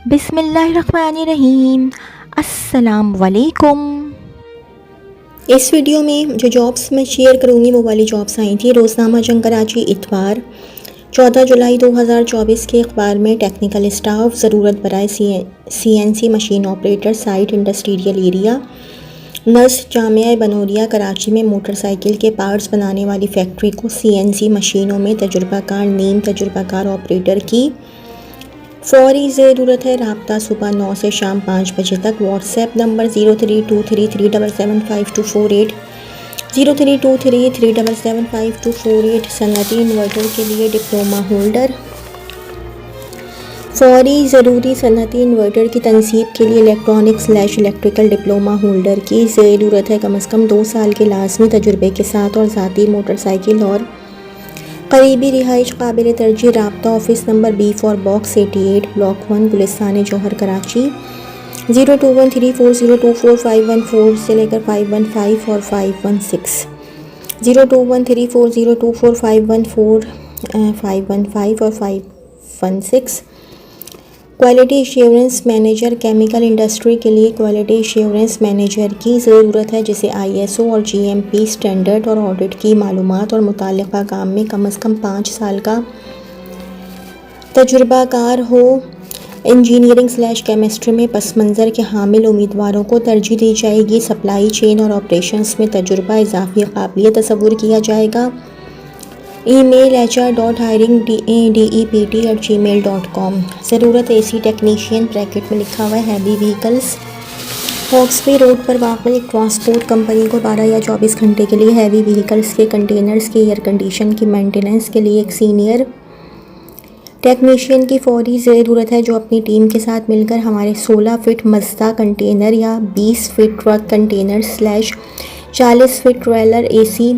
बिस्मिल्लाहिर्रहमानिर्रहीम। अस्सलाम वालेकुम। इस वीडियो में जो जॉब्स मैं शेयर करूँगी वो वाली जॉब्स आई थी। रोज़नामा जंग कराची इतवार 14 जुलाई 2024 के अखबार में टेक्निकल स्टाफ ज़रूरत बराए CNC machine operator site industrial area near Jamia Banuria Karachi में मोटरसाइकिल के पार्ट्स बनाने वाली फैक्ट्री को CNC मशीनों में तजुर्बाकार नीम तजुर्बाकार ऑपरेटर की फौरी ज़रूरत है। रब्ता सुबह 9 से शाम 5 बजे तक। WhatsApp number 0323375248 0323375248। सनती इन्वर्टर के लिए डिप्लोमा होल्डर। फौरी ज़रूरी सनती इन्वर्टर की तनसीब के लिए इलेक्ट्रॉनिक्स/इलेक्ट्रिकल डिप्लोमा होल्डर की ज़रूरत है। कम अज़ कम 2 साल के लाजमी तजुर्बे के साथ और ज़ाती मोटरसाइकिल और करीबी रिहाइश काबिल तरजीह। राब्ता office number B for box 88 block 1 Gulistan जौहर कराची 02134024 से लेकर 515 और 516 02134024 515 और 516। Quality assurance manager chemical industry के लिए क्वालिटी एश्योरेंस मैनेजर की ज़रूरत है जिसे ISO और GMP स्टैंडर्ड और ऑडिट की मालूमात और मुताल्लिक़ा काम में कम अज़ कम 5 साल का तजुर्बाकार हो। इंजीनियरिंग/केमिस्ट्री में पस मंज़र के हामिल उम्मीदवारों को तरजीह दी जाएगी। सप्लाई चेन और ऑपरेशंस में तजुर्बा इजाफी काबिलियत तस्वुर किया जाएगा। Email hr.hiring@dept@gmail.com। ज़रूरत AC टेक्नीशियन ब्रैकेट में लिखा हुआ है हैवी व्हीकल्स। हॉक्सबे रोड पर वाक़ एक ट्रांसपोर्ट कंपनी को 12 या 24 घंटे के लिए हैवी व्हीकल्स के कंटेनर्स के एयर कंडीशन की मेंटेनेंस के लिए एक सीनियर टेक्नीशियन की फौरी ज़रूरत है जो अपनी टीम के साथ मिलकर हमारे 16 फीट मज़दा कंटेनर या 20 feet truck container / 40 feet trailer AC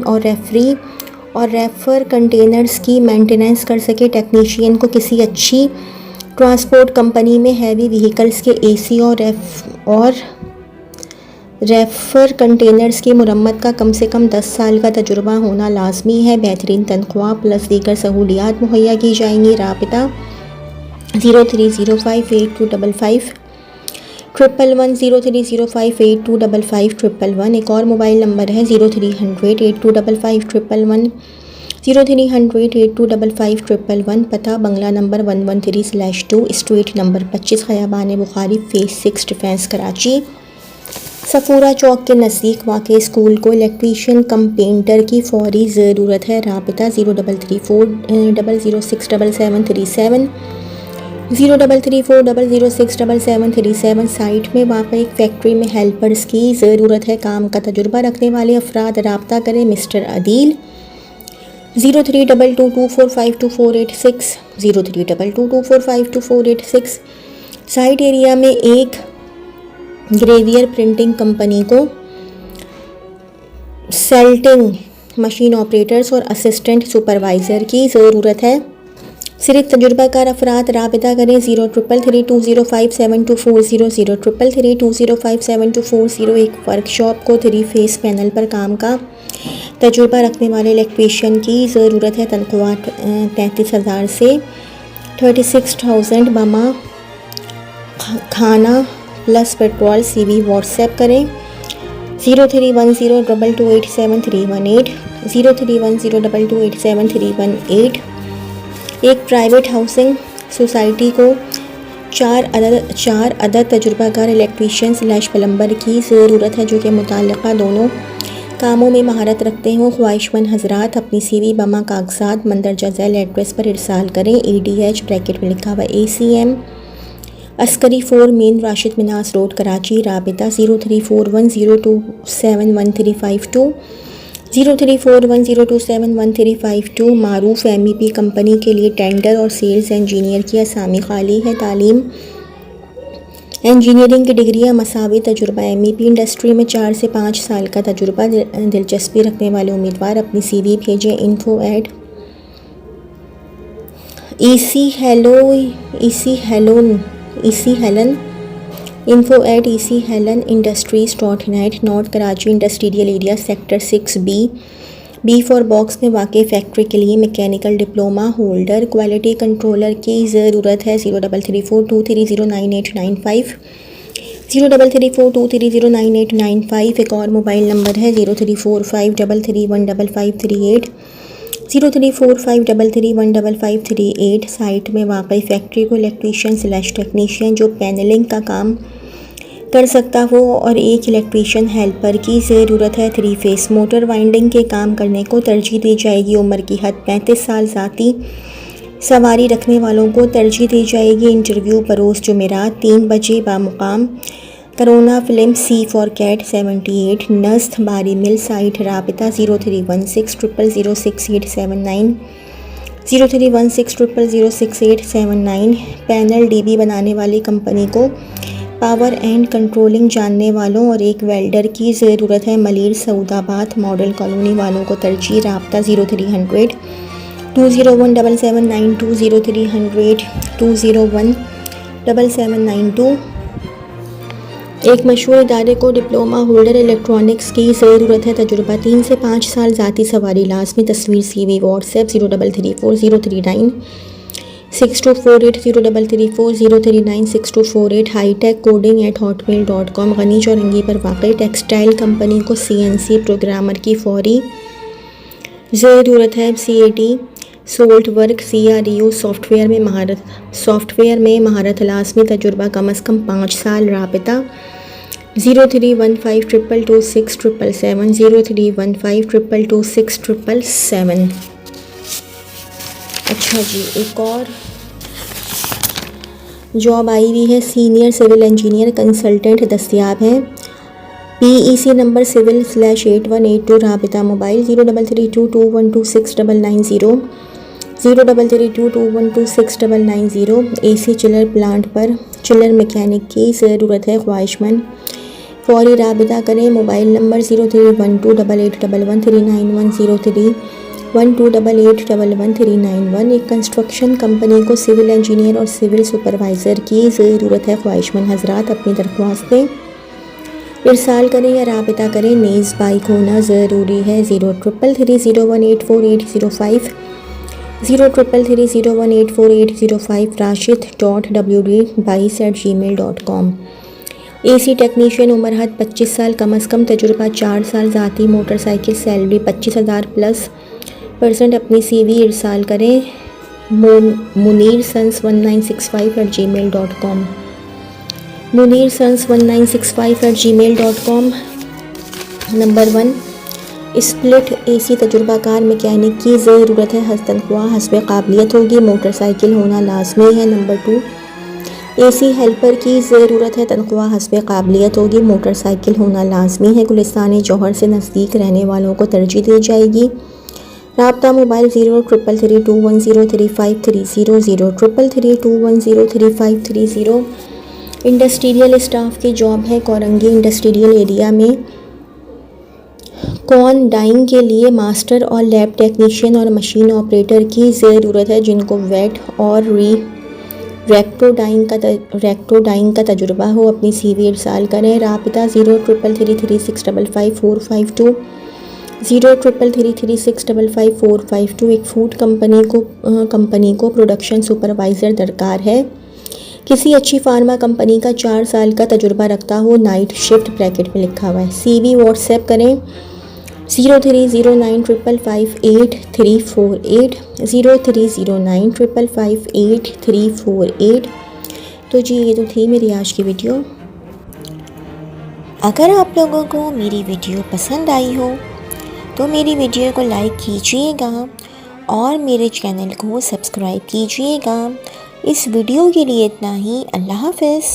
और रेफर कंटेनर्स की मेंटेनेंस कर सके। टेक्नीशियन को किसी अच्छी ट्रांसपोर्ट कंपनी में हैवी व्हीकल्स के AC और रेफर कंटेनर्स की मुरम्मत का कम से कम 10 साल का तजुर्बा होना लाजमी है। बेहतरीन तनख्वाह प्लस दीगर सहूलियात मुहैया की जाएंगी। राबिता 03058255 111 03058255 एक और मोबाइल नंबर है 03008255 03008255 पता बंगला number 113/2 street number 25 Khayaban Bukhari phase 6 defence Karachi. Safoora Chowk के नज़दीक वाक़े स्कूल को इलेक्ट्रीशियन कम पेंटर की फौरी ज़रूरत है। राबिता 0334006737 0334006737। साइट में वाक़ई एक फैक्ट्री में हेल्पर्स की ज़रूरत है। काम का तजुर्बा रखने वाले अफराद राब्ता करें मिस्टर अदील 0322245248 0322245248। साइट एरिया में एक ग्रेवियर प्रिंटिंग कंपनी को सेल्टिंग मशीन ऑपरेटर्स और असिस्टेंट सुपरवाइज़र की ज़रूरत है। सिर्फ तजुर्बाकार अफराद राबिता करें 0333205724 0333205724। एक वर्कशॉप को 3 फेस पैनल पर काम का तजुर्बा रखने वाले इलेक्ट्रीशियन की ज़रूरत है। तनख्वाह 33,000 से 36,000 बमा खाना प्लस पेट्रोल। CV व्हाट्सएप करें 0310228738 0310228738। एक प्राइवेट हाउसिंग सोसाइटी को 4 अदद तजुर्बाकार इलेक्ट्रीशियन/प्लम्बर की ज़रूरत है जो कि मुताल्लिक़ा दोनों कामों में महारत रखते हों। ख्वाहिशमंद हजरात अपनी CV बमा कागजात मंदरजा झैल एड्रेस पर इरसाल करें। EDH ब्रैकेट में लिखा हुआ ACM Askari 4 main Rashid Minhas road Karachi. राबिता 034102711352 034102711352। मारूफ MEP कंपनी के लिए टेंडर और सेल्स इंजीनियर की असामी खाली है। तालीम इंजीनियरिंग की डिग्रियां मसावी तजुर्बा MEP इंडस्ट्री में 4 से 5 साल का तजुर्बा। दिलचस्पी रखने वाले उम्मीदवार अपनी CV भेजें info@echelon industries.net। North Karachi industrial area sector 6B B for box में वाक़ई फैक्ट्री के लिए mechanical diploma holder quality controller की ज़रूरत है। 0334230989 0334230989 एक और मोबाइल नंबर है 0345331558 0345331558। साइट में वाकई फैक्ट्री को इलेक्ट्रीशियन / टेक्नीशियन जो पैनलिंग का काम कर सकता हो और एक इलेक्ट्रीशियन हेल्पर की ज़रूरत है। 3 फेस मोटर वाइंडिंग के काम करने को तरजीह दी जाएगी। उम्र की हद 35 साल, ज़ाती सवारी रखने वालों को तरजीह दी जाएगी। इंटरव्यू बरोज़ जुमेरात 3 बजे बामुकाम करोना फिल्म सी फॉर कैट 78 नस्त बारी मिल साइट। राबिता 0316000689 0316000689। पैनल डीबी बनाने वाली कंपनी को पावर एंड कंट्रोलिंग जानने वालों और एक वेल्डर की ज़रूरत है। मलिर सऊदाबाद मॉडल कॉलोनी वालों को तरजीह। राब्ता 0300 2017792 0300 2017792। एक मशहूर इदारे को डिप्लोमा होल्डर इलेक्ट्रॉनिक्स की ज़रूरत है। तजुर्बा 3 से 5 साल, ज़ाती सवारी लाजमी। तस्वीर CV व्हाट्सएप 0334039039 6248 0334039039 6248। Hi-tech coding@hotmail.com। गनी चौरंगी पर वाक़ई टेक्सटाइल कंपनी को CNC प्रोग्रामर की फौरी ज़रूरत है। CAD solid work CREO software में महारत लाजमी। तजुर्बा कम अज़ कम 5 साल। राबिता 0315222677 0315222677। अच्छा जी, एक और जॉब आई हुई है। सीनियर सिविल इंजीनियर कंसल्टेंट दस्तयाब है। PEC number civil/8182। राबिता मोबाइल 0332212690 0332212690। AC चिलर प्लांट पर चिलर मैकेनिक की ज़रूरत है। ख्वाहिशमंद फौरी राबिता करें। Mobile number 0312881139 0312881139। एक कंस्ट्रक्शन कंपनी को सिविल इंजीनियर और सिविल सुपरवाइज़र की ज़रूरत है। ख्वाहिशमंद हजरात अपनी दरख्वास्तें इरसाल करें या राबिता करें। नेज़ बाइक होना ज़रूरी है। 0333018480 0333018480 rashid.wd22@gmail.com। AC टेक्नीशियन उम्र हद 25 साल, कम अज़ कम तजुर्बा 4 साल, ज़ाती मोटरसाइकिल, सैलरी 25,000 +% अपनी CV इरसाल करें। munirsons1965@gmail.com munirsons1965@gmail.com। Number 1 split AC तजुर्बाकार मैकेनिक की ज़रूरत है। तनख्वाह हस्बे काबिलियत होगी। मोटरसाइकिल होना लाजमी है। नंबर 2 AC हेल्पर की ज़रूरत है। तनख्वाह हस्बे काबिलियत होगी। मोटरसाइकिल होना लाजमी है। गुलिस्तान जौहर से नज़दीक रहने वालों को तरजीह दी जाएगी। राब्ता मोबाइल 033321035330 033321035330। इंडस्ट्रियल स्टाफ की जॉब है। कोरंगी इंडस्ट्रियल एरिया में कॉर्न डाइंग के लिए मास्टर और लैब टेक्नीशियन और मशीन ऑपरेटर की ज़रूरत है जिनको वेट और रेक्टो डाइंग का तजुर्बा हो। अपनी CV इरसाल करें। राबिता 033336555452 033336555452। एक फूड कंपनी को प्रोडक्शन सुपरवाइज़र दरकार है। किसी अच्छी फार्मा कंपनी का 4 साल का तजुर्बा रखता हो। नाइट शिफ्ट ब्रैकेट में लिखा हुआ है। CV व्हाट्सएप करें 03095558 03095558 तो जी ये तो थी मेरी आज की वीडियो। अगर आप लोगों को मेरी वीडियो पसंद आई हो तो मेरी वीडियो को लाइक कीजिएगा और मेरे चैनल को सब्सक्राइब कीजिएगा। इस वीडियो के लिए इतना ही। अल्लाह हाफ़िज़।